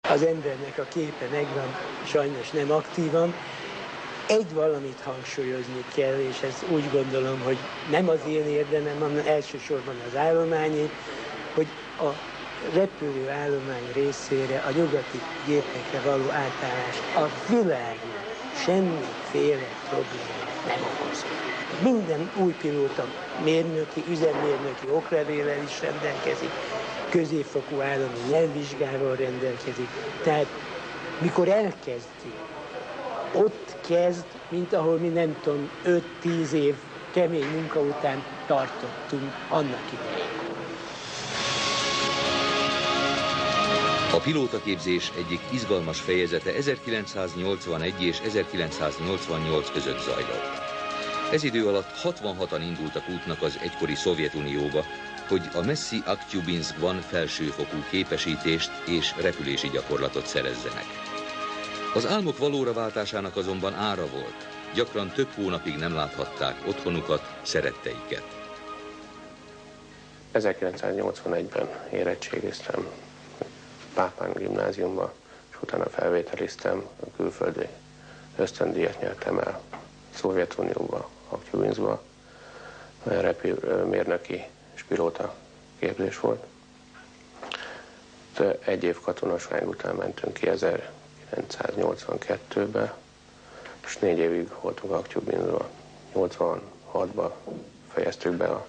Az embernek a képe megvan, sajnos nem aktívan. Egy valamit hangsúlyozni kell, és ezt úgy gondolom, hogy nem az én érdemem, hanem elsősorban az állományé, hogy a repülőállomány részére a nyugati gépekre való átállás a világon semmiféle problémát nem okoz. Minden új pilóta mérnöki, üzemmérnöki oklevéllel is rendelkezik, középfokú állami nyelvvizsgával rendelkezik. Tehát mikor elkezdi, ott kezd, mint ahol mi nem tudom, 5-10 év kemény munka után tartottunk annak idején. A pilótaképzés egyik izgalmas fejezete 1981 és 1988 között zajlott. Ez idő alatt 66-an indultak útnak az egykori Szovjetunióba, hogy a messzi Aktyubinszkban felsőfokú képesítést és repülési gyakorlatot szerezzenek. Az álmok valóra váltásának azonban ára volt. Gyakran több hónapig nem láthatták otthonukat, szeretteiket. 1981-ben érettségiztem Pápán gimnáziumba, és utána felvételiztem, a külföldi ösztöndíjat nyertem el Szovjetunióba, Aktyubinszkba, repülőmérnöki és pilóta képzés volt. Egy év katonaság után mentünk ki 1982-be, és 4 évig voltunk Aktyubinszkba. 86-ba fejeztük be a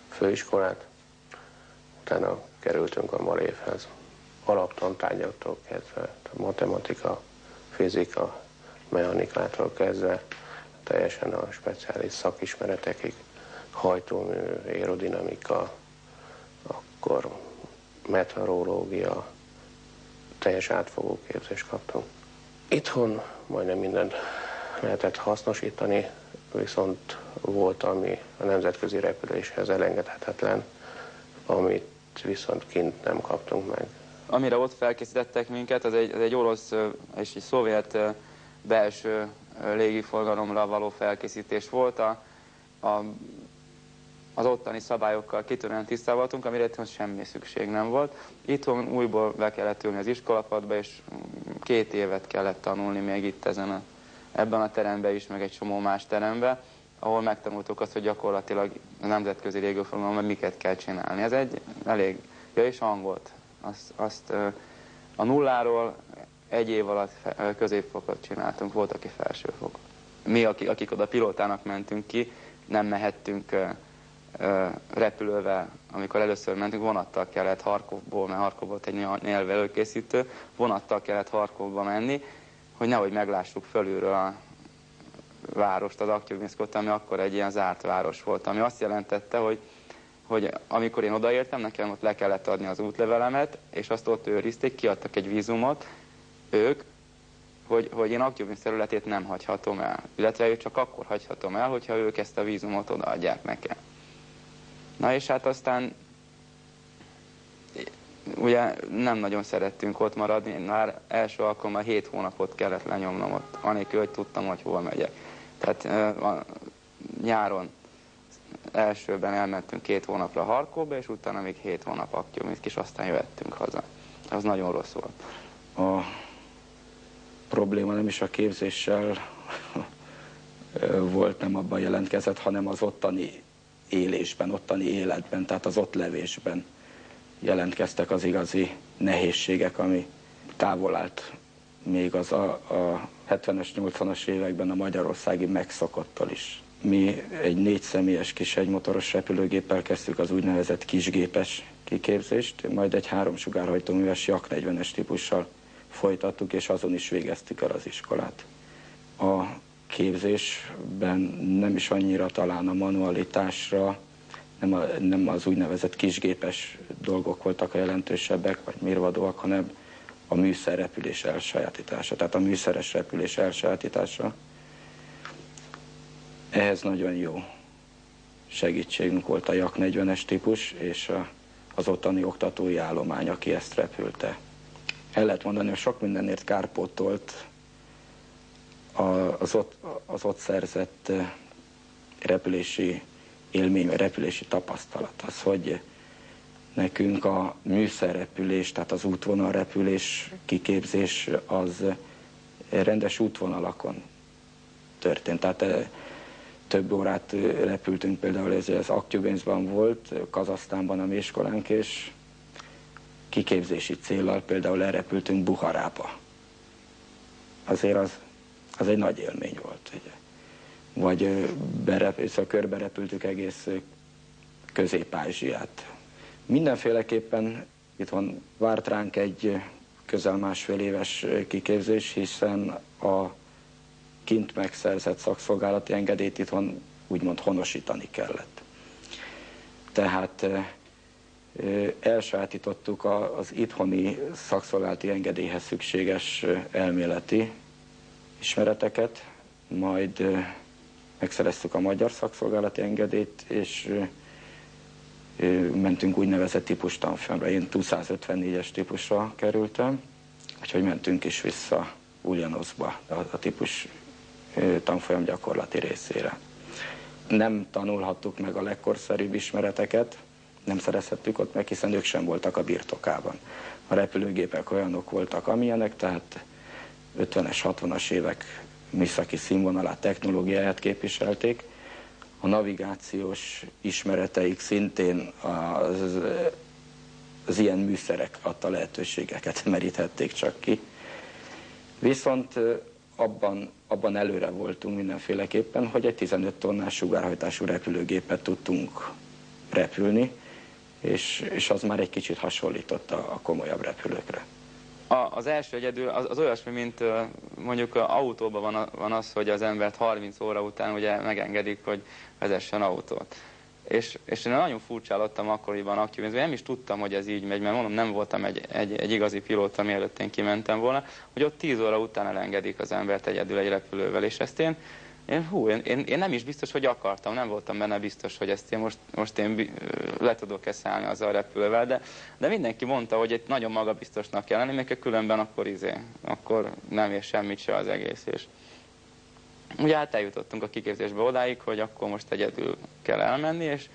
főiskolát, utána kerültünk a Malévhez. Alaptantárgyaktól kezdve, a matematika, fizika, mechanikától kezdve, teljesen a speciális szakismeretekig, hajtómű, aerodinamika, akkor meteorológia, teljes átfogó képzést kaptunk. Itthon majdnem mindent lehetett hasznosítani, viszont volt, ami a nemzetközi repüléshez elengedhetetlen, amit viszont kint nem kaptunk meg. Amire ott felkészítettek minket, az egy orosz és egy szovjet belső légiforgalomra való felkészítés volt. Az ottani szabályokkal kitűnően tisztában voltunk, amire itthon semmi szükség nem volt. Itthon újból be kellett ülni az iskolapadba, és 2 évet kellett tanulni még itt ebben a teremben is, meg egy csomó más teremben, ahol megtanultuk azt, hogy gyakorlatilag a nemzetközi légiforgalomban miket kell csinálni. Ez egy elég, és angolt. Azt a nulláról 1 év alatt középfokot csináltunk, volt, aki felsőfok. Mi, akik oda pilótának mentünk ki, nem mehettünk repülővel. Amikor először mentünk, vonattal kellett Harkovból, mert Harkov volt egy nyelvelőkészítő, vonattal kellett Harkovba menni, hogy nehogy meglássuk fölülről a várost, az Aktyubinszkot, ami akkor egy ilyen zárt város volt, ami azt jelentette, hogy amikor én odaértem, nekem ott le kellett adni az útlevelemet, és azt ott őrizték, kiadtak egy vízumot, ők, hogy én Aktyubinszk területét nem hagyhatom el. Illetve csak akkor hagyhatom el, hogyha ők ezt a vízumot odaadják nekem. Na és hát aztán ugye nem nagyon szerettünk ott maradni, már első alkalommal 7 hónapot kellett lenyomnom ott, anélkül, hogy tudtam, hogy hol megyek. Tehát nyáron elsőben elmentünk 2 hónapra Harkovba, és utána még 7 hónap Aktyubinszk, és aztán jöttünk haza. Az nagyon rossz volt. A probléma nem is a képzéssel volt, nem abban jelentkezett, hanem az ottani élésben, ottani életben, tehát az ott levésben jelentkeztek az igazi nehézségek, ami távol állt még az a 70-es, 80-as években a magyarországi megszokottól is. Mi egy 4 személyes kis egymotoros repülőgéppel kezdtük az úgynevezett kisgépes kiképzést, majd egy 3 sugárhajtóműves Jak 40-es típussal folytattuk, és azon is végeztük el az iskolát. A képzésben nem is annyira talán a manualitásra, nem az úgynevezett kisgépes dolgok voltak a jelentősebbek, vagy mérvadóak, hanem a műszerrepülés elsajátítása, tehát a műszeres repülés elsajátítása. Ehhez nagyon jó segítségünk volt a Jak 40-es típus, és az ottani oktatói állomány, aki ezt repülte. El lehet mondani, hogy sok mindenért kárpótolt az ott szerzett repülési élmény, repülési tapasztalat. Az, hogy Nekünk a műszerrepülés, tehát az útvonalrepülés kiképzés az rendes útvonalakon történt. Tehát több órát repültünk, például ez Aktyubinszban volt, Kazahsztánban a mi iskolánk, és kiképzési céllal például elrepültünk Buharába. Azért az egy nagy élmény volt. Ugye. Vagy körbe repültük egész Közép-Ázsiát. Mindenféleképpen itthon várt ránk egy közel másfél éves kiképzés, hiszen a kint megszerzett szakszolgálati engedélyt itthon úgymond honosítani kellett. Tehát elsajátítottuk az itthoni szakszolgálati engedélyhez szükséges elméleti ismereteket, majd megszereztük a magyar szakszolgálati engedélyt, és mentünk úgynevezett típustanfolyamra. Én 254-es típusra kerültem, úgyhogy mentünk is vissza Uljanovszba a típus tanfolyam gyakorlati részére. Nem tanulhattuk meg a legkorszerűbb ismereteket, nem szerezhettük ott meg, hiszen ők sem voltak a birtokában. A repülőgépek olyanok voltak, amilyenek, tehát 50-es, 60-as évek műszaki színvonalát, technológiáját képviselték. A navigációs ismereteik szintén az ilyen műszerek adta lehetőségeket meríthették csak ki. Viszont abban előre voltunk mindenféleképpen, hogy egy 15 tonnás sugárhajtású repülőgépet tudtunk repülni, és az már egy kicsit hasonlított a komolyabb repülőkre. Az első egyedül az olyasmi, mint mondjuk autóban van az, hogy az embert 30 óra után ugye megengedik, hogy vezessen autót. És én nagyon furcsálottam akkoriban Aktyubinszban, nem is tudtam, hogy ez így megy, mert mondom, nem voltam egy igazi pilóta, mielőtt én kimentem volna, hogy ott 10 óra után elengedik az embert egyedül egy repülővel, és ezt én nem is biztos, hogy akartam, nem voltam benne biztos, hogy ezt most én le tudok-e szállni azzal a repülővel, de mindenki mondta, hogy egy nagyon magabiztosnak kell lenni, mert különben akkor nem ér semmit se az egész. És ugye hát eljutottunk a kiképzésbe odáig, hogy akkor most egyedül kell elmenni, és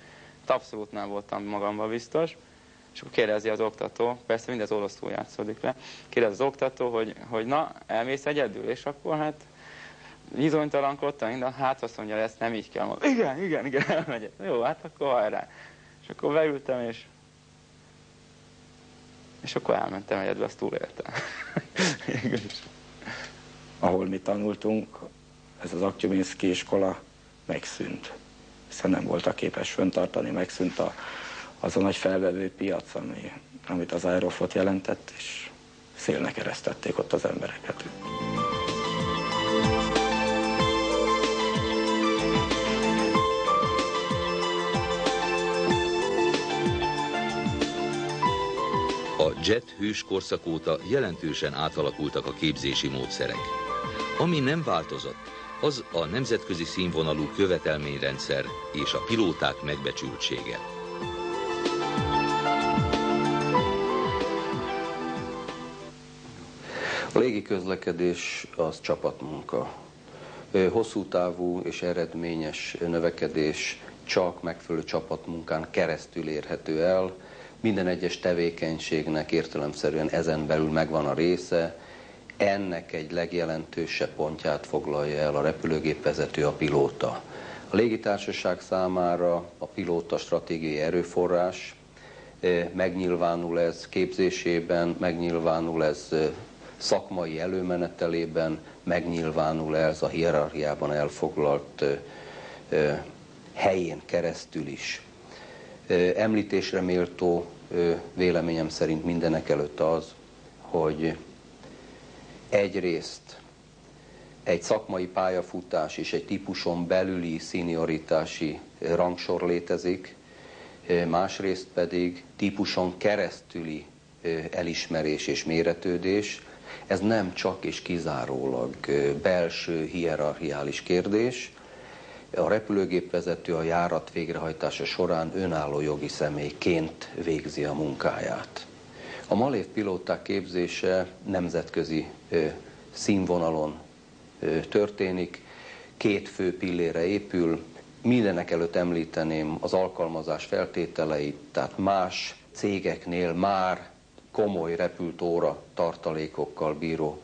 abszolút nem voltam magamban biztos. És akkor kérdezi az oktató, persze mindez oroszul játszódik le, kérdezi az oktató, hogy na, elmész egyedül, és akkor hát bizonytalankodtam, hát azt mondja, ezt nem így kell mondani. Igen, elmegyek. Jó, hát akkor hajrá. És akkor beültem, és akkor elmentem egyedül, azt túléltem. Ahol mi tanultunk, ez az Aktyubinszki iskola megszűnt, hiszen nem voltak képes fenntartani, megszűnt az a nagy felvevő piac, amit az Aeroflot jelentett, és szélnek eresztették ott az embereket. A jet hős korszak óta jelentősen átalakultak a képzési módszerek. Ami nem változott, az a nemzetközi színvonalú követelményrendszer és a pilóták megbecsültsége. A légiközlekedés az csapatmunka. Hosszú távú és eredményes növekedés csak megfelelő csapatmunkán keresztül érhető el. Minden egyes tevékenységnek értelemszerűen ezen belül megvan a része. Ennek egy legjelentősebb pontját foglalja el a repülőgépvezető, a pilóta. A légitársaság számára a pilóta stratégiai erőforrás, megnyilvánul ez képzésében, megnyilvánul ez szakmai előmenetelében, megnyilvánul ez a hierarchiában elfoglalt helyén keresztül is. Említésre méltó véleményem szerint mindenek előtt az, hogy egyrészt egy szakmai pályafutás és egy típuson belüli szenioritási rangsor létezik, másrészt pedig típuson keresztüli elismerés és méretődés. Ez nem csak és kizárólag belső hierarchiális kérdés. A repülőgépvezető a járat végrehajtása során önálló jogi személyként végzi a munkáját. A malév pilóták képzése nemzetközi színvonalon történik, két fő pillére épül. Mindenek előtt említeném az alkalmazás feltételeit, tehát más cégeknél már komoly repülőóra tartalékokkal bíró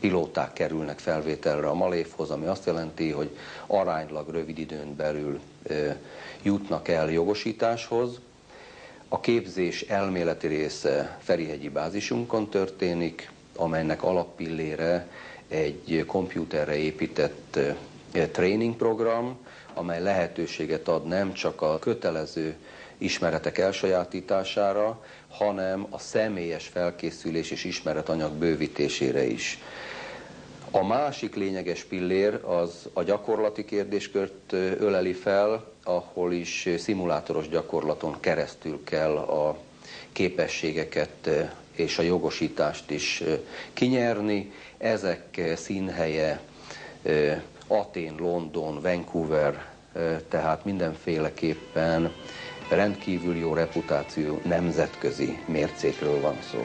pilóták kerülnek felvételre a Malévhoz, ami azt jelenti, hogy aránylag rövid időn belül jutnak el jogosításhoz. A képzés elméleti része Ferihegyi bázisunkon történik, amelynek alappillére egy kompjúterre épített tréningprogram, amely lehetőséget ad nem csak a kötelező ismeretek elsajátítására, hanem a személyes felkészülés és ismeretanyag bővítésére is. A másik lényeges pillér az a gyakorlati kérdéskört öleli fel, ahol is szimulátoros gyakorlaton keresztül kell a képességeket és a jogosítást is kinyerni. Ezek színhelye Atén, London, Vancouver, tehát mindenféleképpen rendkívül jó reputáció, nemzetközi mércékről van szó.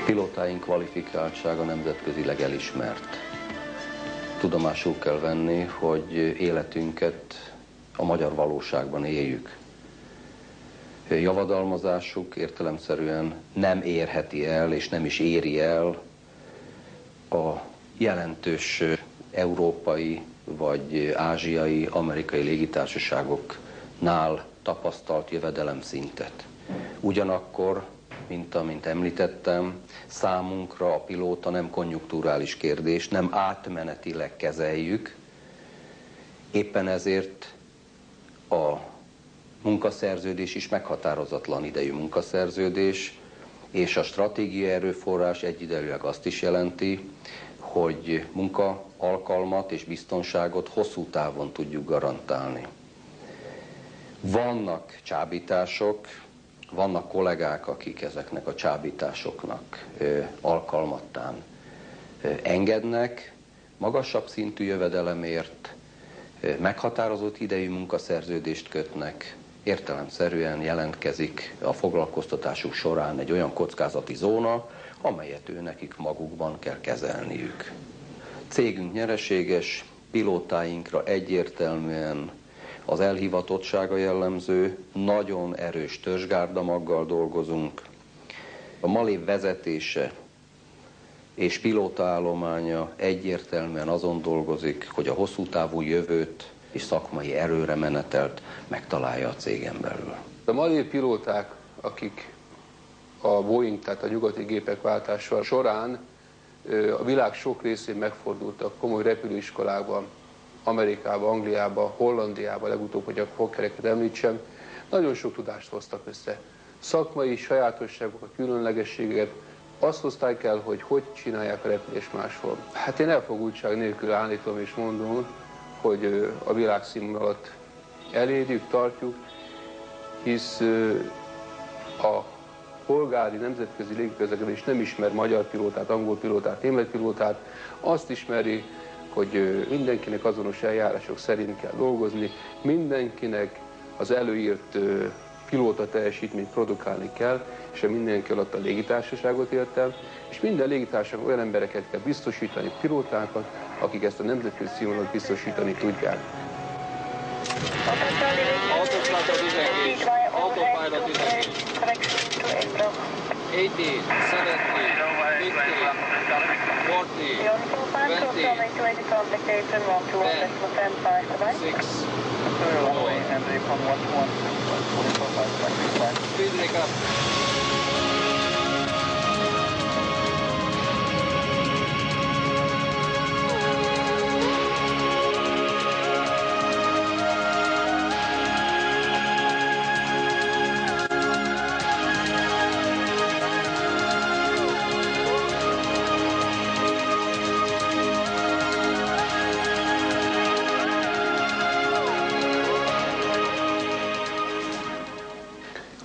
Pilótáink kvalifikáltsága nemzetközileg elismert. Tudomásul kell venni, hogy életünket a magyar valóságban éljük. Javadalmazásuk értelemszerűen nem érheti el, és nem is éri el a jelentős európai vagy ázsiai, amerikai légitársaságoknál tapasztalt jövedelemszintet. Ugyanakkor, mint említettem, számunkra a pilóta nem konjunkturális kérdés, nem átmenetileg kezeljük. Éppen ezért a munkaszerződés is meghatározatlan idejű munkaszerződés, és a stratégiai erőforrás egyidejűleg azt is jelenti, hogy munka, alkalmat és biztonságot hosszú távon tudjuk garantálni. Vannak csábítások, vannak kollégák, akik ezeknek a csábításoknak alkalmattán engednek, magasabb szintű jövedelemért meghatározott idejű munkaszerződést kötnek, értelemszerűen jelentkezik a foglalkoztatásuk során egy olyan kockázati zóna, amelyet nekik magukban kell kezelniük. Cégünk nyereséges, pilótáinkra egyértelműen az elhivatottsága jellemző, nagyon erős törzsgárdamaggal dolgozunk. A Malév vezetése és pilótaállománya egyértelműen azon dolgozik, hogy a hosszú távú jövőt és szakmai erőre menetelt megtalálja a cégen belül. A malév pilóták, akik a Boeing, tehát a nyugati gépek váltása során a világ sok részén megfordultak komoly repülőiskolákban, Amerikába, Angliába, Hollandiába, legutóbb, hogy a Fokkereket említsem, nagyon sok tudást hoztak össze. Szakmai sajátosságokat, különlegességeket, azt hozták el, hogy csinálják a repülést máshol. Hát én elfogultság nélkül állítom és mondom, hogy a világszínvonalat elérjük, tartjuk, hisz a polgári nemzetközi légiközlekedés nem ismer magyar pilótát, angol pilótát, német pilótát, azt ismeri, hogy mindenkinek azonos eljárások szerint kell dolgozni, mindenkinek az előírt pilóta teljesítményt produkálni kell, és mindenki alatt a légitársaságot értem, és minden légitársaság olyan embereket kell biztosítani, pilótákat, akik ezt a nemzetközi színvonalat biztosítani tudják. Autopilot disengage. Autopilot disengage. 80, 70, 50, 40, 20, 10, 6, speed make up.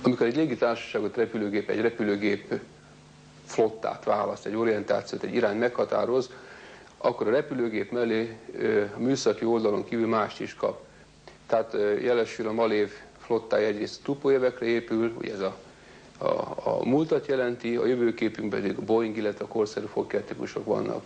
Amikor egy légitársaságot repülőgép flottát választ, egy orientációt, egy irány meghatároz, akkor a repülőgép mellé a műszaki oldalon kívül mást is kap. Tehát jelesül a Malév flottája egyrészt Tupolyevekre épül, ugye ez a múltat jelenti, a jövőképünkben pedig a Boeing, illetve a korszerű Fokker típusok vannak.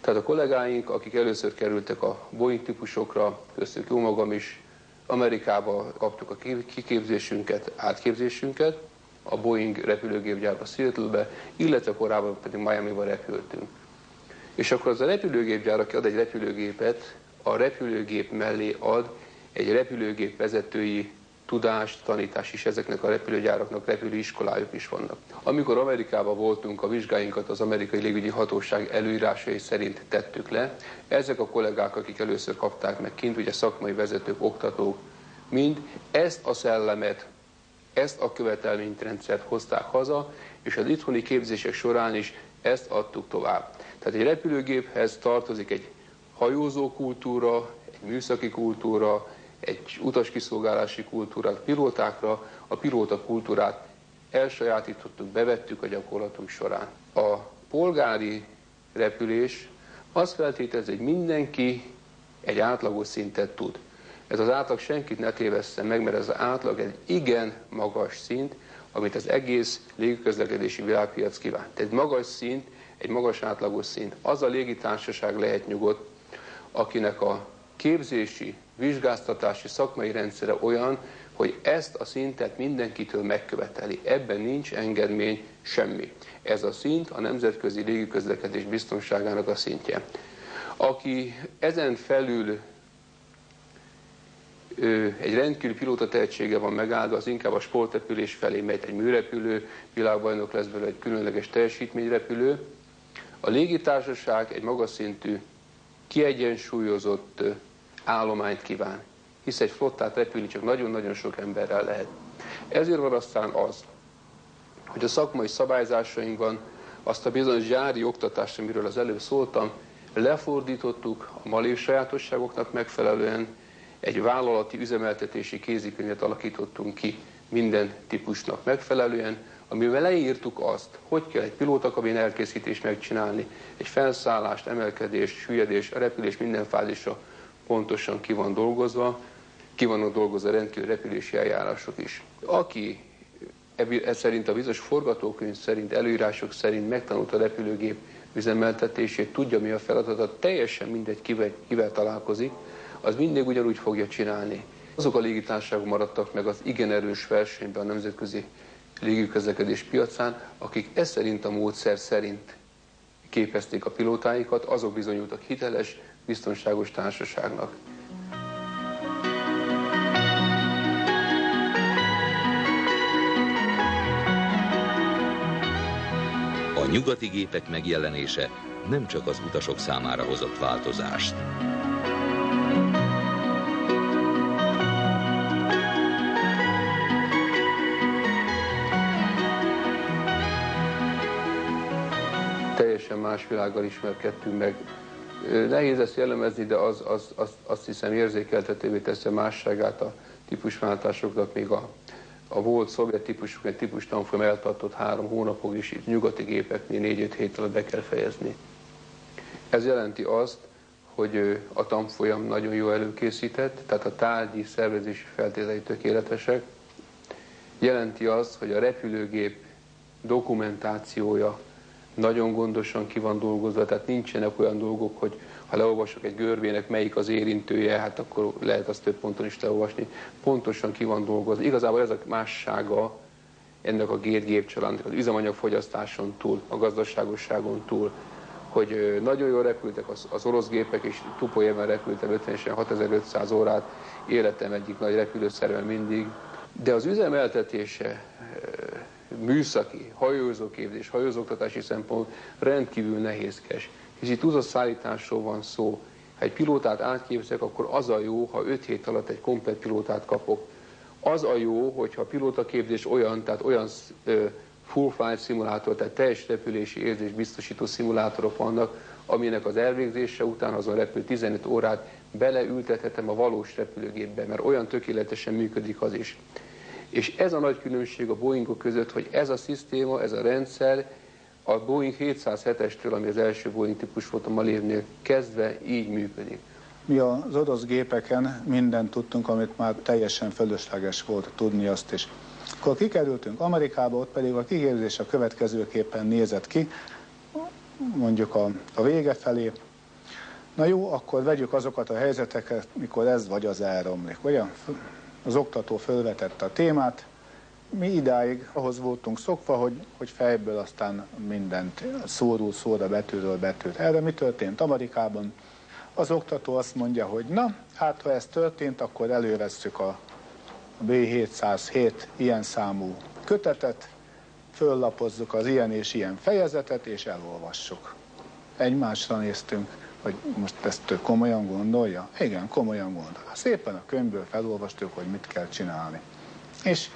Tehát a kollégáink, akik először kerültek a Boeing típusokra, köztük jó magam is, Amerikába kaptuk a kiképzésünket, átképzésünket, a Boeing repülőgépgyárba, Seattle-be, illetve korábban pedig Miami-ba repültünk. És akkor az a repülőgépgyár, aki ad egy repülőgépet, a repülőgép mellé ad egy repülőgép vezetői tudást, tanítás is, ezeknek a repülőgyáraknak repülőiskolájuk is vannak. Amikor Amerikában voltunk, a vizsgáinkat az amerikai légügyi hatóság előírásai szerint tettük le. Ezek a kollégák, akik először kapták meg kint, ugye szakmai vezetők, oktatók, mind ezt a szellemet, ezt a követelményrendszert hozták haza, és az itthoni képzések során is ezt adtuk tovább. Tehát egy repülőgéphez tartozik egy hajózó kultúra, egy műszaki kultúra, egy utaskiszolgálási kultúrát, pilótákra, a pilóta kultúrát elsajátítottuk, bevettük a gyakorlatunk során. A polgári repülés azt feltételezi, hogy mindenki egy átlagos szintet tud. Ez az átlag senkit ne tévesszen meg, mert ez az átlag egy igen magas szint, amit az egész légiközlekedési világpiac kíván. Tehát egy magas szint, egy magas átlagos szint. Az a légitársaság lehet nyugodt, akinek a képzési, vizsgáztatási, szakmai rendszere olyan, hogy ezt a szintet mindenkitől megköveteli. Ebben nincs engedmény, semmi. Ez a szint a nemzetközi légiközlekedés biztonságának a szintje. Aki ezen felül egy rendkívüli pilóta tehetsége van megáldva, az inkább a sportrepülés felé megy, egy műrepülő, világbajnok lesz belőle, egy különleges teljesítményrepülő. A légitársaság egy magas szintű, kiegyensúlyozott állományt kíván, hisz egy flottát repülni csak nagyon-nagyon sok emberrel lehet. Ezért van aztán az, hogy a szakmai szabályzásainkban azt a bizonyos gyári oktatást, amiről az előbb szóltam, lefordítottuk a malév sajátosságoknak megfelelően, egy vállalati üzemeltetési kézikönyvet alakítottunk ki minden típusnak megfelelően, amivel leírtuk azt, hogy kell egy pilótakabin elkészítést megcsinálni, egy felszállást, emelkedést, süllyedést, a repülés minden fázisa pontosan ki van dolgozva, ki vannak dolgozva rendkívül repülési eljárások is. Aki ez szerint a bizonyos forgatókönyv szerint, előírások szerint megtanulta a repülőgép üzemeltetését, tudja mi a feladata, teljesen mindegy kivel találkozik, az mindig ugyanúgy fogja csinálni. Azok a légitársaságok maradtak meg az igen erős versenyben a nemzetközi légiközlekedés piacán, akik ez szerint a módszer szerint képezték a pilótáikat, azok bizonyultak hiteles, biztonságos társaságnak. A nyugati gépek megjelenése nem csak az utasok számára hozott változást. Teljesen más világgal ismerkedtünk meg. Nehéz ezt jellemezni, de azt hiszem érzékeltetővé teszi a másságát a típusváltásoknak, még a volt szovjet típusok, egy típus tanfolyam eltartott 3 hónapig is, itt nyugati gépeknél 4-5 hét alatt be kell fejezni. Ez jelenti azt, hogy a tanfolyam nagyon jó előkészített, tehát a tárgyi szervezési feltételei tökéletesek. Jelenti azt, hogy a repülőgép dokumentációja nagyon gondosan ki van dolgozva, tehát nincsenek olyan dolgok, hogy ha leolvasok egy görbének, melyik az érintője, hát akkor lehet azt több ponton is leolvasni. Pontosan ki van dolgozva. Igazából ez a mássága ennek a gépcsaládnak, az üzemanyagfogyasztáson túl, a gazdaságosságon túl, hogy nagyon jól repültek az orosz gépek, és Tupolyevben repültem 50-sen 6500 órát, életem egyik nagy repülőszerven mindig, de az üzemeltetése, műszaki, hajózóképzés, hajózóktatási szempont rendkívül nehézkes. És itt szállításról van szó. Ha egy pilótát átképzek, akkor az a jó, ha 5 hét alatt egy komplett pilótát kapok. Az a jó, hogyha a pilótaképzés olyan, tehát olyan full flight szimulátor, tehát teljes repülési érzés biztosító szimulátorok vannak, aminek az elvégzése után azon repül 15 órát beleültethetem a valós repülőgépbe, mert olyan tökéletesen működik az is. És ez a nagy különbség a Boeingok között, hogy ez a szisztéma, ez a rendszer A Boeing 707-estől, ami az első Boeing típus volt a Malévnél, kezdve így működik. Mi az orosz gépeken mindent tudtunk, amit már teljesen fölösleges volt tudni azt is. Akkor kikerültünk Amerikába, ott pedig a kiképzés a következőképpen nézett ki, mondjuk a vége felé. Na jó, akkor vegyük azokat a helyzeteket, mikor ez vagy az elromlik. Ugye? Az oktató fölvetette a témát, mi idáig ahhoz voltunk szokva, hogy fejből aztán mindent szóról szóra, betűről betűt. Erre mi történt Amerikában? Az oktató azt mondja, hogy na, hát ha ez történt, akkor elővesszük a B707 ilyen számú kötetet, föllapozzuk az ilyen és ilyen fejezetet, és elolvassuk. Egymásra néztünk, hogy most ezt komolyan gondolja? Igen, komolyan gondolja. Szépen a könyvből felolvastuk, hogy mit kell csinálni.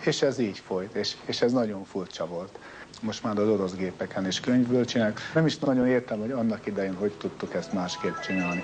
És ez így folyt, és ez nagyon furcsa volt. Most már az orosz gépeken is könyvből csinálják. Nem is nagyon értem, hogy annak idején hogy tudtuk ezt másképp csinálni.